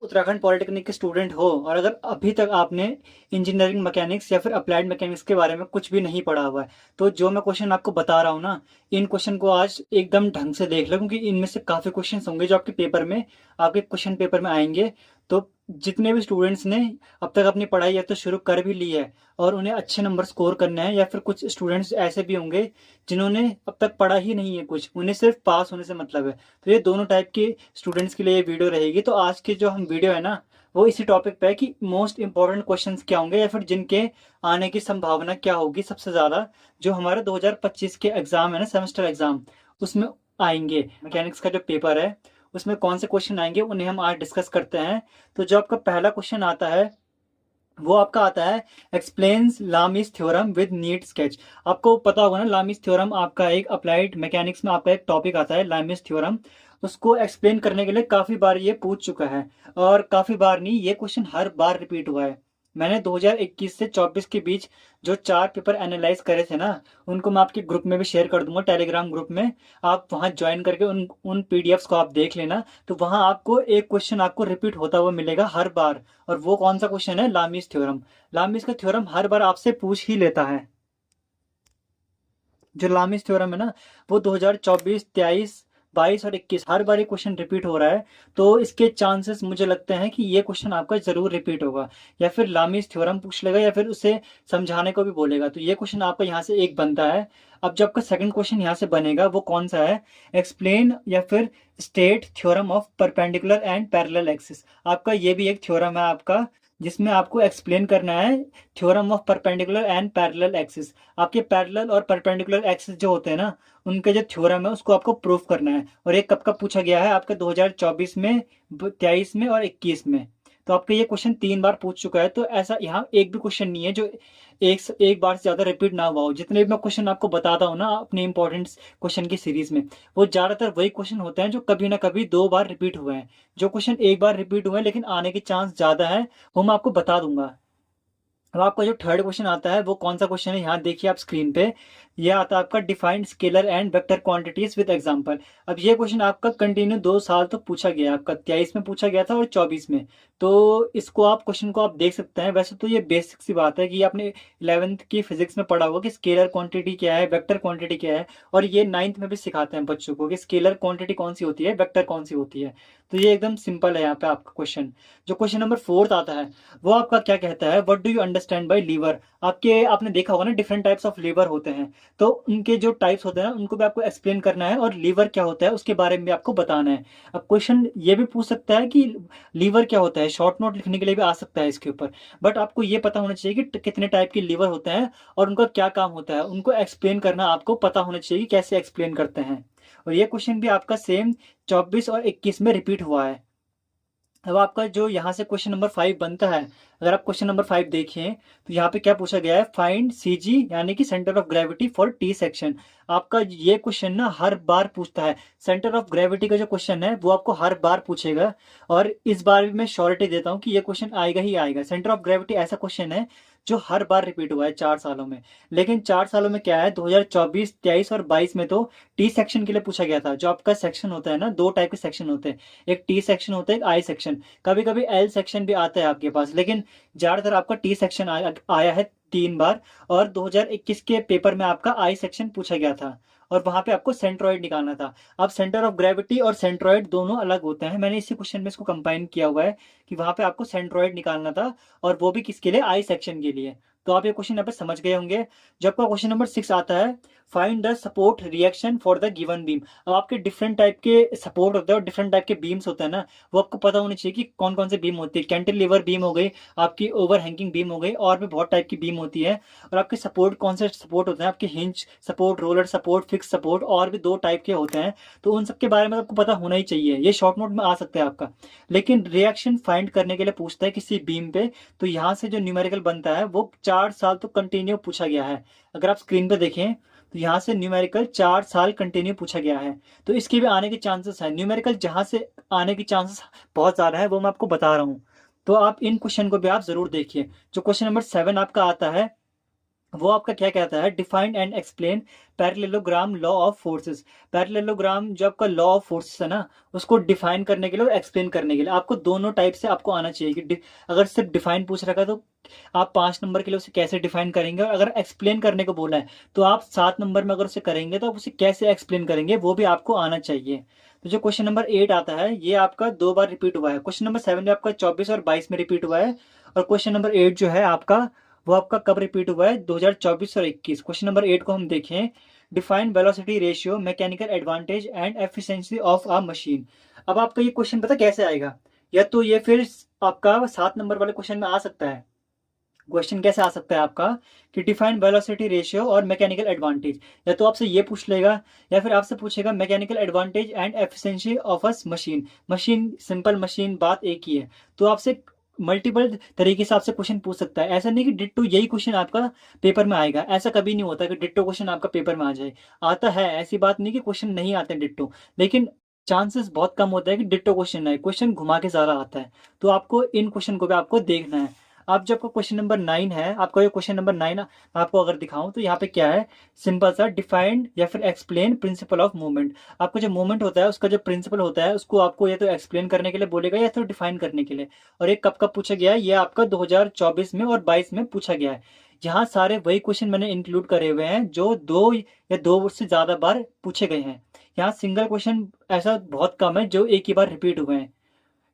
Uttarakhand polytechnic के student हो और अगर अभी तक आपने इंजीनियरिंग मैकेनिक्स या फिर अप्लाइड मैकेनिक्स के बारे में कुछ भी नहीं पढ़ा हुआ है, तो जो मैं क्वेश्चन आपको बता रहा हूँ ना, इन क्वेश्चन को आज एकदम ढंग से देख लो, क्योंकि इनमें से काफ़ी क्वेश्चन होंगे जो आपके पेपर में, आपके क्वेश्चन पेपर में आएंगे। तो जितने भी स्टूडेंट्स ने अब तक अपनी पढ़ाई या तो शुरू कर भी ली है और उन्हें अच्छे नंबर स्कोर करने हैं, या फिर कुछ स्टूडेंट्स ऐसे भी होंगे जिन्होंने अब तक पढ़ा ही नहीं है कुछ, उन्हें सिर्फ पास होने से मतलब है, तो ये दोनों टाइप के स्टूडेंट्स के लिए ये वीडियो रहेगी। तो आज की जो हम वीडियो है ना, वो इसी टॉपिक पे है कि मोस्ट इंपॉर्टेंट क्वेश्चंस क्या होंगे, या फिर जिनके आने की संभावना क्या होगी सबसे ज़्यादा, जो हमारे 2025 के एग्ज़ाम है ना, सेमेस्टर एग्ज़ाम, उसमें आएंगे। मैकेनिक्स का जो पेपर है उसमें कौन से क्वेश्चन आएंगे उन्हें हम आज डिस्कस करते हैं। तो जो आपका पहला क्वेश्चन आता है वो आपका आता है, explains Lami's theorem with NEET sketch. आपको पता होगा ना, लामीज थ्योरम आपका एक अप्लाइड मैकेनिक्स में आपका एक टॉपिक आता है, लामीज थ्योरम। उसको एक्सप्लेन करने के लिए काफ़ी बार ये पूछ चुका है, और काफ़ी बार नहीं, ये क्वेश्चन हर बार रिपीट हुआ है। मैंने 2021 से 24 के बीच जो 4 पेपर एनालाइज करे थे ना, उनको मैं आपके ग्रुप में भी शेयर कर दूंगा, टेलीग्राम ग्रुप में। आप वहाँ ज्वाइन करके उन उन पीडीएफ्स को आप देख लेना। तो वहाँ आपको एक क्वेश्चन आपको रिपीट होता हुआ मिलेगा हर बार, और वो कौन सा क्वेश्चन है, लामीज थ्योरम। लामीज का थ्योरम हर बार आपसे पूछ ही लेता है। जो लामीज थ्योरम है ना, वो 2024, 23, 22 और 21 हर बार ये क्वेश्चन रिपीट हो रहा है। तो इसके चांसेस मुझे लगते हैं कि ये क्वेश्चन आपका जरूर रिपीट होगा, या फिर लामीज थ्योरम पूछ लेगा, या फिर उसे समझाने को भी बोलेगा। तो ये क्वेश्चन आपका यहाँ से एक बनता है। अब जो आपका सेकंड क्वेश्चन यहाँ से बनेगा वो कौन सा है, एक्सप्लेन या फिर state theorem of perpendicular and parallel axis. आपका ये भी एक थ्योरम है आपका, जिसमें आपको एक्सप्लेन करना है theorem of perpendicular and parallel axis. आपके पैरेलल और परपेंडिकुलर एक्सिस जो होते हैं ना, उनके जो थ्योरम है उसको आपको प्रूफ करना है। और ये कब कब पूछा गया है, आपके 2024 में, 23 में और 21 में। तो आपके ये क्वेश्चन 3 बार पूछ चुका है। तो ऐसा यहाँ एक भी क्वेश्चन नहीं है जो एक बार से ज्यादा रिपीट ना हुआ हो। जितने भी मैं क्वेश्चन आपको बताता हूँ ना अपने इंपॉर्टेंट क्वेश्चन की सीरीज में, वो ज्यादातर वही क्वेश्चन होते हैं जो कभी ना कभी 2 बार रिपीट हुए हैं। जो क्वेश्चन एक बार रिपीट हुए हैं लेकिन आने के चांस ज्यादा है, वो मैं आपको बता दूंगा। अब आपका जो थर्ड क्वेश्चन आता है वो कौन सा क्वेश्चन है, यहाँ देखिए आप स्क्रीन पे। ये आता है आपका, defined scalar and vector quantities with example. अब ये क्वेश्चन आपका कंटिन्यू 2 साल तो पूछा गया है, आपका 23 में पूछा गया था और 24 में। तो इसको आप क्वेश्चन को आप देख सकते हैं। वैसे तो ये बेसिक सी बात है कि आपने 11th की फिजिक्स में पढ़ा होगा कि स्केलर क्वांटिटी क्या है, वेक्टर क्वांटिटी क्या है। और ये 9th में भी सिखाते हैं बच्चों को कि स्केलर क्वांटिटी कौन सी होती है, वेक्टर कौन सी होती है। तो ये एकदम सिंपल है यहाँ पे आपका क्वेश्चन। जो क्वेश्चन नंबर फोर्थ आता है वो आपका क्या कहता है, what do you understand by lever. आपके आपने देखा होगा ना, डिफरेंट टाइप्स ऑफ लीवर होते हैं। तो उनके जो टाइप्स होते हैं ना, उनको भी आपको एक्सप्लेन करना है, और लीवर क्या होता है उसके बारे में भी आपको बताना है। अब क्वेश्चन ये भी पूछ सकता है कि लीवर क्या होता है, शॉर्ट नोट लिखने के लिए भी आ सकता है इसके ऊपर। बट आपको ये पता होना चाहिए कि कितने टाइप के लीवर होते हैं और उनका क्या काम होता है, उनको एक्सप्लेन करना आपको पता होना चाहिए कि कैसे एक्सप्लेन करते हैं। और ये क्वेश्चन भी आपका सेम 24 और 21 में रिपीट हुआ है। अब आपका जो यहाँ से क्वेश्चन नंबर 5 बनता है, अगर आप क्वेश्चन नंबर 5 देखिए तो यहाँ पे क्या पूछा गया है, फाइंड सीजी यानी कि centre of gravity for T section. आपका ये क्वेश्चन ना हर बार पूछता है। सेंटर ऑफ ग्रेविटी का जो क्वेश्चन है वो आपको हर बार पूछेगा, और इस बार भी मैं श्योरिटी देता हूँ कि ये क्वेश्चन आएगा ही आएगा। सेंटर ऑफ ग्रेविटी ऐसा क्वेश्चन है जो हर बार रिपीट हुआ है 4 सालों में। लेकिन 4 सालों में क्या है, 2024, 23 और 22 में तो टी सेक्शन के लिए पूछा गया था। जो आपका सेक्शन होता है ना, 2 टाइप के सेक्शन होते हैं, एक टी सेक्शन होता है, एक आई सेक्शन। कभी कभी एल सेक्शन भी आता है आपके पास, लेकिन ज्यादातर आपका टी सेक्शन आया है 3 बार। और 2021 के पेपर में आपका आई सेक्शन पूछा गया था, और वहां पे आपको सेंट्रोइड निकालना था। अब सेंटर ऑफ ग्रेविटी और सेंट्रोइड दोनों अलग होते हैं, मैंने इसी क्वेश्चन में इसको कंबाइन किया हुआ है कि वहां पे आपको सेंट्रोइड निकालना था, और वो भी किसके लिए, आई सेक्शन के लिए। तो आप ये क्वेश्चन यहाँ पे समझ गए होंगे। जब का क्वेश्चन नंबर 6 आता है, find the support reaction for the given beam. अब आपके डिफरेंट टाइप के सपोर्ट होते हैं और डिफरेंट टाइप के बीम्स होते हैं ना, वो आपको पता होनी चाहिए कि कौन कौन से बीम होती है। कैंटिलीवर बीम हो गई, आपकी ओवर हैंगिंग बीम हो गई, और भी बहुत टाइप की बीम होती है। और आपके सपोर्ट कौन से सपोर्ट होते हैं, आपके hinge support, roller support, fix support, और भी 2 टाइप के होते हैं। तो उन सबके बारे में आपको पता होना ही चाहिए, ये शॉर्ट नोट में आ सकता है आपका। लेकिन रिएक्शन फाइंड करने के लिए पूछता है किसी बीम पे, तो यहाँ से जो न्यूमेरिकल बनता है वो 4 साल तो कंटिन्यू पूछा गया है। अगर आप स्क्रीन पे देखें तो यहाँ से न्यूमेरिकल 4 साल कंटिन्यू पूछा गया है। तो इसके भी आने के चांसेस है, न्यूमेरिकल जहाँ से आने की चांसेस बहुत ज़्यादा है वो मैं आपको बता रहा हूँ। तो आप इन क्वेश्चन को भी आप जरूर देखिए। जो क्वेश्चन नंबर 7 आपका आता है, वो आपका क्या कहता है, defined and explain parallelogram law of forces. Parallelogram जो आपका लॉ ऑफ फोर्सेस है ना, उसको डिफाइन करने के लिए और एक्सप्लेन करने के लिए आपको दोनों टाइप से आपको आना चाहिए कि अगर सिर्फ डिफाइन पूछ रखा है तो आप 5 नंबर के लिए उसे कैसे डिफाइन करेंगे, और अगर एक्सप्लेन करने को बोला है तो आप 7 नंबर में अगर उसे करेंगे तो आप उसे कैसे एक्सप्लेन करेंगे वो भी आपको आना चाहिए। तो जो क्वेश्चन नंबर 8 आता है ये आपका 2 बार रिपीट हुआ है। क्वेश्चन नंबर 7 में आपका 24 और 22 में रिपीट हुआ है, और क्वेश्चन नंबर 8 जो है आपका वो आपका कब रिपीट हुआ है, 2024 और 21। क्वेश्चन नंबर 8 को हम देखें, define velocity ratio mechanical advantage and efficiency of a machine. अब आपका ये क्वेश्चन पता कैसे आएगा, या तो ये फिर आपका 7 नंबर वाले क्वेश्चन में आ सकता है। क्वेश्चन कैसे आ सकता है आपका कि डिफाइन वेलोसिटी रेशियो और मैकेनिकल एडवांटेज, या तो आपसे ये पूछ लेगा या फिर आपसे पूछेगा mechanical advantage and efficiency of a machine. Machine simple machine, बात एक ही है। तो आपसे मल्टीपल तरीके से आपसे क्वेश्चन पूछ सकता है। ऐसा नहीं कि डिट्टो यही क्वेश्चन आपका पेपर में आएगा, ऐसा कभी नहीं होता कि डिट्टो क्वेश्चन आपका पेपर में आ जाए। आता है, ऐसी बात नहीं कि क्वेश्चन नहीं आते डिट्टो, लेकिन चांसेस बहुत कम होता है कि डिट्टो क्वेश्चन आए। क्वेश्चन घुमा के ज्यादा आता है, तो आपको इन क्वेश्चन को भी आपको देखना है। आप जब आपका क्वेश्चन नंबर 9 है, आपका ये क्वेश्चन नंबर 9 आपको अगर दिखाऊं तो यहाँ पे क्या है, सिंपल सा डिफाइंड या फिर एक्सप्लेन प्रिंसिपल ऑफ मूवमेंट। आपका जो मूवमेंट होता है उसका जो प्रिंसिपल होता है उसको आपको या तो एक्सप्लेन करने के लिए बोलेगा या तो डिफाइन करने के लिए। और ये कब कब पूछा गया है, ये आपका 2024 में और 22 में पूछा गया है। यहाँ सारे वही क्वेश्चन मैंने इंक्लूड करे हुए हैं जो 2 या 2 से ज्यादा बार पूछे गए हैं। यहाँ सिंगल क्वेश्चन ऐसा बहुत कम है जो एक ही बार रिपीट हुए हैं।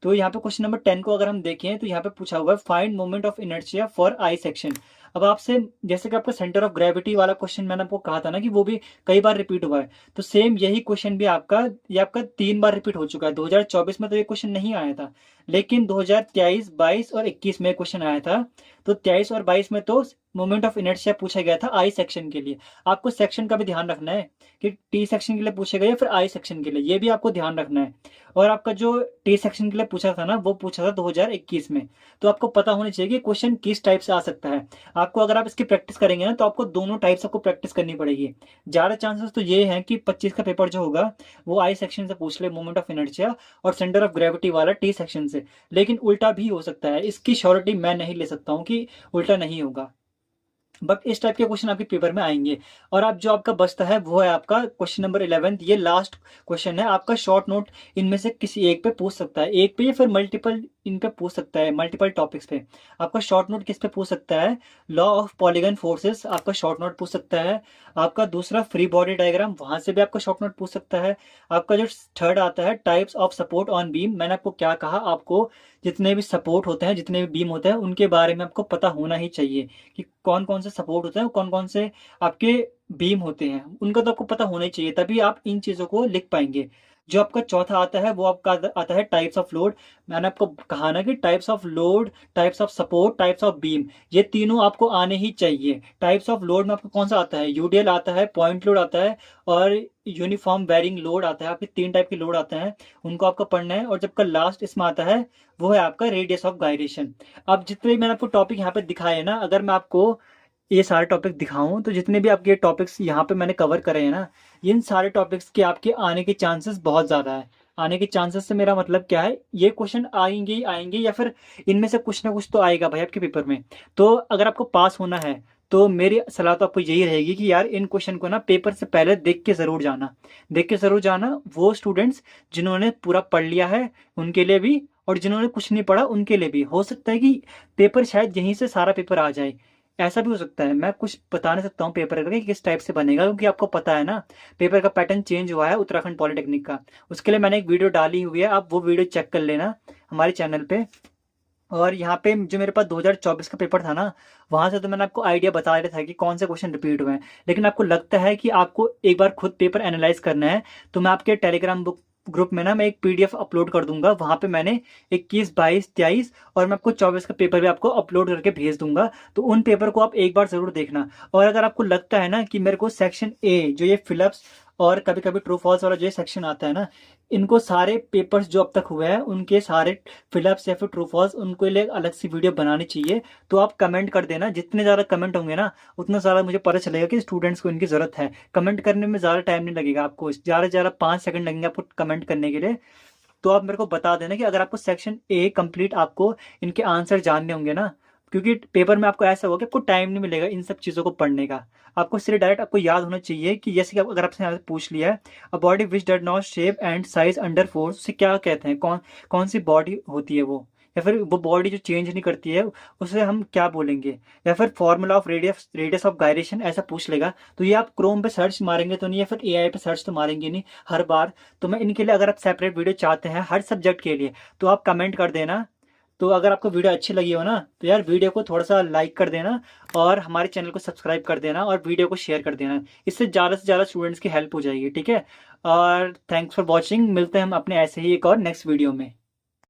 तो यहाँ पे क्वेश्चन नंबर 10 को अगर हम देखें तो यहाँ पे पूछा हुआ है find moment of inertia for I section. अब आपसे जैसे कि आपका सेंटर ऑफ ग्रेविटी वाला क्वेश्चन मैंने आपको कहा था ना कि वो भी कई बार रिपीट हुआ है, तो सेम यही क्वेश्चन भी आपका ये आपका 3 बार रिपीट हो चुका है। 2024 में तो ये क्वेश्चन नहीं आया था, लेकिन 2023, 22 और 21 में क्वेश्चन आया था। तो 23 और 22 में तो मोमेंट ऑफ इनर्शिया पूछा गया था आई सेक्शन के लिए। आपको सेक्शन का भी ध्यान रखना है कि टी सेक्शन के लिए पूछेगा या फिर आई सेक्शन के लिए, ये भी आपको ध्यान रखना है। और आपका जो टी सेक्शन के लिए पूछा था ना वो पूछा था 2021 में। तो आपको पता होना चाहिए कि क्वेश्चन किस टाइप से आ सकता है। आपको अगर आप इसकी प्रैक्टिस करेंगे ना तो आपको दोनों टाइप से आपको प्रैक्टिस करनी पड़ेगी। ज्यादा चांसेस तो ये है कि 25 का पेपर जो होगा वो आई सेक्शन से पूछ ले मोमेंट ऑफ इनर्शिया, और सेंटर ऑफ ग्रेविटी वाला टी सेक्शन से। लेकिन उल्टा भी हो सकता है, इसकी श्योरिटी मैं नहीं ले सकता हूँ कि उल्टा नहीं होगा, बट इस टाइप के क्वेश्चन आपके पेपर में आएंगे। और अब जो आपका बचता है वो है आपका क्वेश्चन नंबर 11। ये लास्ट क्वेश्चन है आपका, शॉर्ट नोट इनमें से किसी एक पे पूछ सकता है, एक पे या फिर मल्टीपल इन पे पूछ सकता है, मल्टीपल टॉपिक्स पे। आपका शॉर्ट नोट किस पे पूछ सकता है, लॉ ऑफ पॉलीगन फोर्सेस आपका शॉर्ट नोट पूछ सकता है। आपका दूसरा फ्री बॉडी डायग्राम, वहां से भी आपका शॉर्ट नोट पूछ सकता है। आपका जो थर्ड आता है types of support on beam, मैंने आपको क्या कहा, आपको जितने भी सपोर्ट होते हैं, जितने भी बीम होते हैं, उनके बारे में आपको पता होना ही चाहिए कि कौन कौन से सपोर्ट होते हैं, कौन कौन से आपके बीम होते हैं, उनका तो आपको पता होना ही चाहिए, तभी आप इन चीज़ों को लिख पाएंगे। जो आपका चौथा आता है वो आपका आता है टाइप्स ऑफ लोड। मैंने आपको कहा ना कि types of load, types of support, types of beam, ये तीनों आपको आने ही चाहिए। टाइप्स ऑफ लोड में आपको कौन सा आता है, यूडीएल आता है, पॉइंट लोड आता है, और यूनिफॉर्म बेरिंग लोड आता है। आपके 3 टाइप के लोड आते हैं, उनको आपको पढ़ना है। और जब का लास्ट इसमें आता है वो है आपका रेडियस ऑफ गायरेशन। अब जितने मैंने आपको टॉपिक यहाँ पे दिखाए हैं ना, अगर मैं आपको ये सारे टॉपिक दिखाऊं तो जितने भी आपके टॉपिक्स यहाँ पे मैंने कवर करे हैं ना, इन सारे टॉपिक्स के आपके आने के चांसेस बहुत ज़्यादा है। आने के चांसेस से मेरा मतलब क्या है, ये क्वेश्चन आएंगे ही आएंगे, या फिर इनमें से कुछ ना कुछ तो आएगा भाई आपके पेपर में। तो अगर आपको पास होना है तो मेरी सलाह तो आपको यही रहेगी कि यार इन क्वेश्चन को ना पेपर से पहले देख के ज़रूर जाना। देख के ज़रूर जाना, वो स्टूडेंट्स जिन्होंने पूरा पढ़ लिया है उनके लिए भी, और जिन्होंने कुछ नहीं पढ़ा उनके लिए भी। हो सकता है कि पेपर शायद यहीं से सारा पेपर आ जाए, ऐसा भी हो सकता है। मैं कुछ बता नहीं सकता हूँ पेपर का कि किस टाइप से बनेगा, क्योंकि आपको पता है ना पेपर का पैटर्न चेंज हुआ है उत्तराखंड पॉलिटेक्निक का। उसके लिए मैंने एक वीडियो डाली हुई है, आप वो वीडियो चेक कर लेना हमारे चैनल पे। और यहाँ पे जो मेरे पास 2024 का पेपर था ना, वहां से तो मैंने आपको आइडिया बता रहा था कि कौन से क्वेश्चन रिपीट हुए हैं। लेकिन आपको लगता है कि आपको एक बार खुद पेपर एनालाइज करना है, तो मैं आपके टेलीग्राम बुक ग्रुप में ना मैं एक पीडीएफ अपलोड कर दूंगा। वहां पे मैंने 21, 22, 23 और मैं आपको 24 का पेपर भी आपको अपलोड करके भेज दूंगा। तो उन पेपर को आप एक बार जरूर देखना। और अगर आपको लगता है ना कि मेरे को सेक्शन ए जो ये फिलिप्स और कभी कभी ट्रू फॉल्स वाला जो ये सेक्शन आता है ना, इनको सारे पेपर्स जो अब तक हुए हैं उनके सारे फिलिप्स या फिर ट्रू फॉल्स, उनको लिए अलग सी वीडियो बनानी चाहिए। तो आप कमेंट कर देना, जितने ज़्यादा कमेंट होंगे ना उतना ज़्यादा मुझे पता चलेगा कि स्टूडेंट्स को इनकी ज़रूरत है। कमेंट करने में ज़्यादा टाइम नहीं लगेगा, आपको ज़्यादा से ज़्यादा 5 सेकंड लगेंगे आपको कमेंट करने के लिए। तो आप मेरे को बता देना कि अगर आपको सेक्शन ए कंप्लीट आपको इनके आंसर जानने होंगे ना, क्योंकि पेपर में आपको ऐसा होगा कि आपको टाइम नहीं मिलेगा इन सब चीज़ों को पढ़ने का। आपको सिर्फ डायरेक्ट आपको याद होना चाहिए कि जैसे कि अगर आपसे यहाँ से पूछ लिया है, a body which does not shape and size under force, उसे क्या कहते हैं, कौन कौन सी बॉडी होती है वो, या फिर वो बॉडी जो चेंज नहीं करती है उसे हम क्या बोलेंगे, या फिर formula of radius radius of gyration ऐसा पूछ लेगा। तो ये आप क्रोम पे सर्च मारेंगे तो नहीं, या फिर एआई पे सर्च तो मारेंगे नहीं हर बार। तो मैं इनके लिए, अगर आप सेपरेट वीडियो चाहते हैं हर सब्जेक्ट के लिए, तो आप कमेंट कर देना। तो अगर आपको वीडियो अच्छी लगी हो ना, तो यार वीडियो को थोड़ा सा लाइक कर देना, और हमारे चैनल को सब्सक्राइब कर देना, और वीडियो को शेयर कर देना। इससे ज़्यादा से ज़्यादा स्टूडेंट्स की हेल्प हो जाएगी, ठीक है। और थैंक्स फॉर वॉचिंग, मिलते हैं हम अपने ऐसे ही एक और नेक्स्ट वीडियो में।